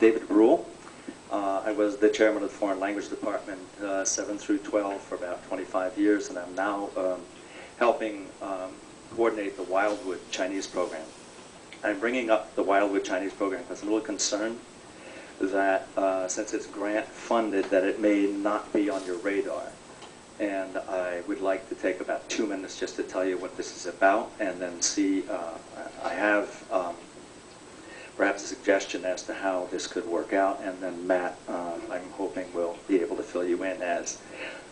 David Brule. I was the chairman of the Foreign Language Department 7 through 12 for about 25 years, and I'm now helping coordinate the Wildwood Chinese program. I'm bringing up the Wildwood Chinese program because I'm a little concerned that since it's grant funded, that it may not be on your radar. And I would like to take about 2 minutes just to tell you what this is about, and then see, I have perhaps a suggestion as to how this could work out, and then Matt, I'm hoping, will be able to fill you in as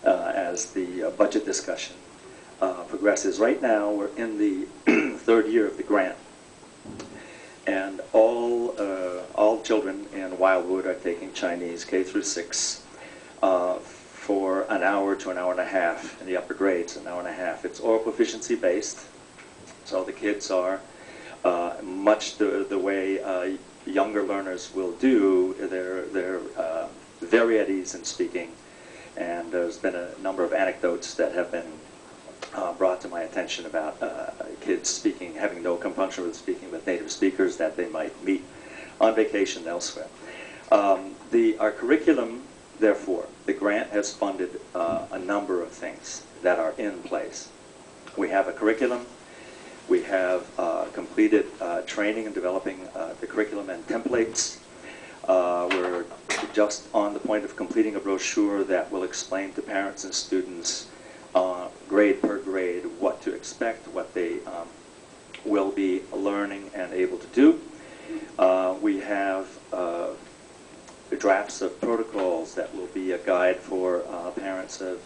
the budget discussion progresses. Right now, we're in the third year of the grant, and all children in Wildwood are taking Chinese K through 6 for an hour to an hour and a half. In the upper grades, an hour and a half. It's oral proficiency based, so the kids are much the way younger learners will do. They're very at ease in speaking, and there's been a number of anecdotes that have been brought to my attention about kids speaking, having no compunction with speaking with native speakers that they might meet on vacation elsewhere. Our curriculum, therefore, the grant has funded a number of things that are in place. We have a curriculum. We have completed training and developing the curriculum and templates. We're just on the point of completing a brochure that will explain to parents and students grade per grade what to expect, what they will be learning and able to do. We have drafts of protocols that will be a guide for parents of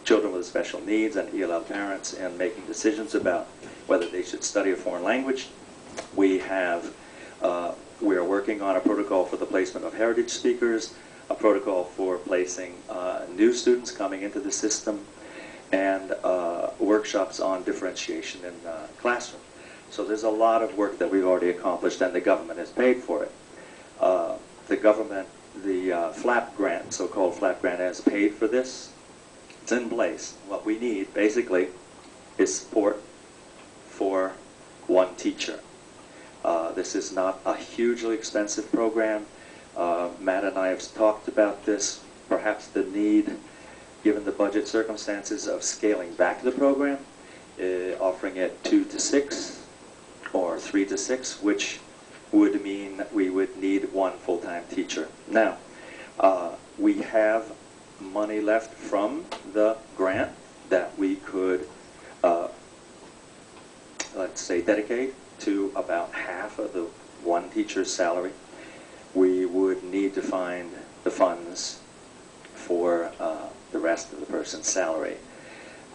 children with special needs and ELL parents in making decisions about whether they should study a foreign language. We are working on a protocol for the placement of heritage speakers, a protocol for placing new students coming into the system, and workshops on differentiation in the classroom. So there's a lot of work that we've already accomplished, and the government has paid for it. The government, the FLAP grant, so-called FLAP grant, has paid for this. It's in place. What we need, basically, is support for one teacher. This is not a hugely expensive program. Matt and I have talked about this, perhaps the need, given the budget circumstances, of scaling back the program, offering it 2 to 6 or 3 to 6, which would mean that we would need one full-time teacher. Now, we have money left from the grant that we could, let's say, dedicate to about half of the one teacher's salary. We would need to find the funds for the rest of the person's salary.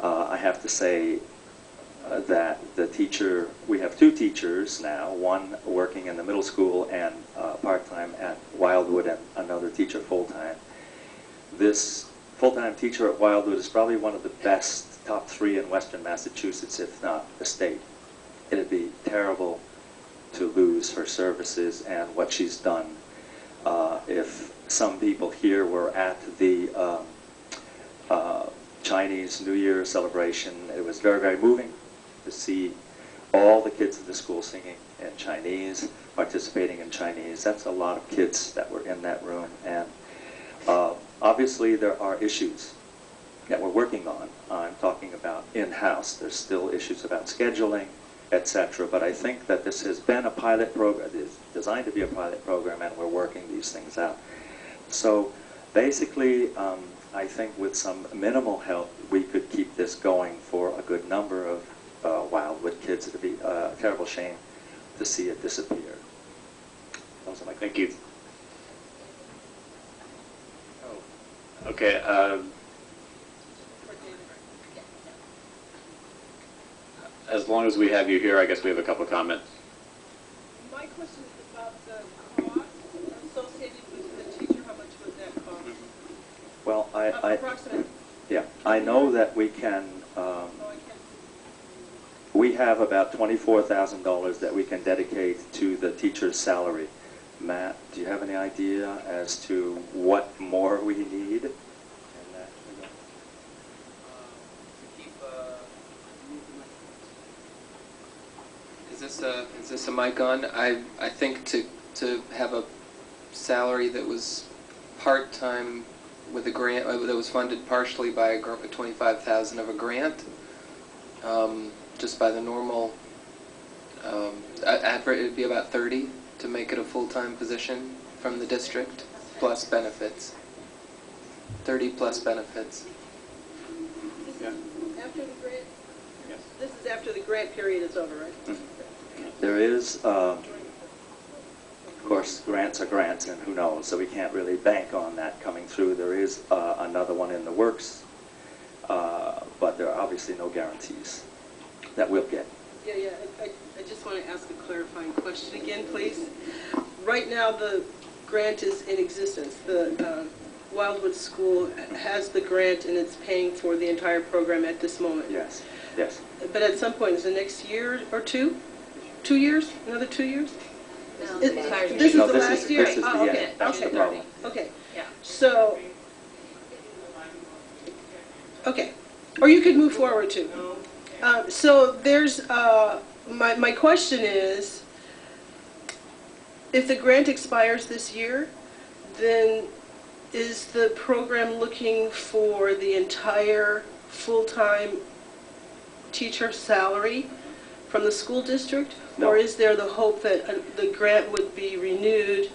I have to say that the teacher, we have 2 teachers now, one working in the middle school and part-time at Wildwood, and another teacher full-time. This full-time teacher at Wildwood is probably one of the best, top 3 in Western Massachusetts, if not the state. It'd be terrible to lose her services and what she's done. If some people here were at the Chinese New Year celebration, it was very, very moving to see all the kids in the school singing in Chinese, participating in Chinese. That's a lot of kids that were in that room, and obviously there are issues that we're working on. I'm talking about in-house. There's still issues about scheduling, etc. But I think that this has been a pilot program. It is designed to be a pilot program, and we're working these things out. So basically, I think with some minimal help, we could keep this going for a good number of Wildwood kids. It would be a terrible shame to see it disappear. Those are my Thank you. Oh, okay. As long as we have you here, I guess we have a couple of comments. My question is about the cost associated with the teacher. How much would that cost? Well, Approximately. Yeah, I know that we can. We have about $24,000 that we can dedicate to the teacher's salary. Matt, do you have any idea as to what more we need? Is this a mic on? I think to have a salary that was part-time with a grant, that was funded partially by a 25,000 of a grant, just by the normal, it'd be about 30 to make it a full-time position from the district, plus benefits. 30 plus benefits. This is after the grant? Yes. This is after the grant period is over, right? There is, of course, grants are grants, and who knows, so we can't really bank on that coming through. There is another one in the works, but there are obviously no guarantees that we'll get. Yeah. I just want to ask a clarifying question again, please. Right now, the grant is in existence. The Wildwood School has the grant, and it's paying for the entire program at this moment. Yes. But at some point, is the next year or two? 2 years? Another 2 years? No, This is No, the this last is- year? this is the Oh, end. okay. That's the Okay. problem. Okay. Yeah. So, okay. Or you could move forward too. So there's, my question is, if the grant expires this year, then is the program looking for the entire full-time teacher salary from the school district? No. Or is there the hope that the grant would be renewed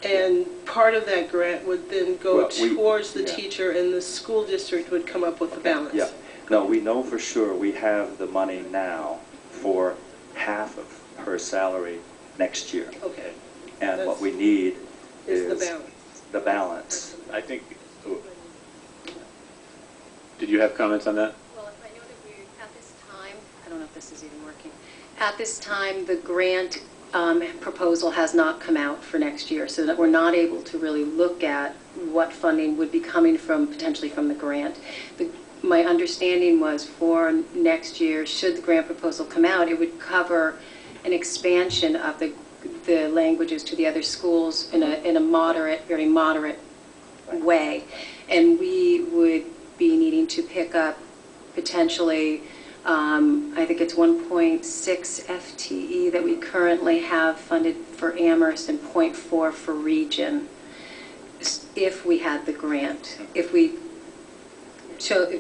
and part of that grant would then go Well, towards the yeah. teacher and the school district would come up with the balance? Yeah. No, we know for sure we have the money now for half of her salary next year. Okay. And what we need Is is the balance. the balance. I think, did you have comments on that? Well, if I know that we, at this time, I don't know if this is even working. At this time, the grant proposal has not come out for next year, so that we're not able to really look at what funding would be coming from, potentially from the grant. My understanding was for next year, should the grant proposal come out, it would cover an expansion of the languages to the other schools in a moderate, very moderate way. And we would be needing to pick up potentially, I think it's 1.6 FTE that we currently have funded for Amherst and 0.4 for region, if we had the grant. If we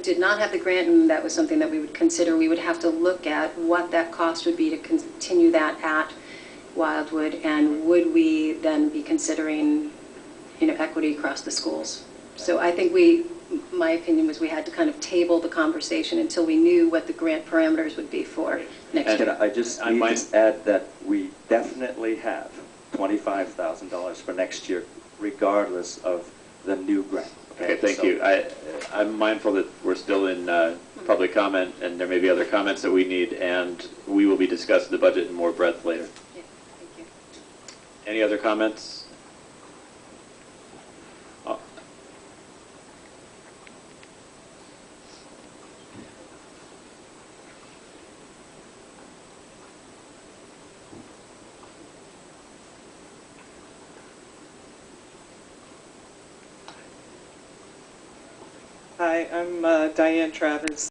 did not have the grant, and that was something that we would consider, we would have to look at what that cost would be to continue that at Wildwood, and would we then be considering, equity across the schools. So I think my opinion was we had to kind of table the conversation until we knew what the grant parameters would be for next Can year. I just need to add that we definitely have $25,000 for next year, regardless of the new grant. Okay, thank So- you. I'm mindful that we're still in public comment, and there may be other comments that we need, and we will be discussing the budget in more breadth later. Yeah, thank you. Any other comments? Hi, I'm Diane Travis.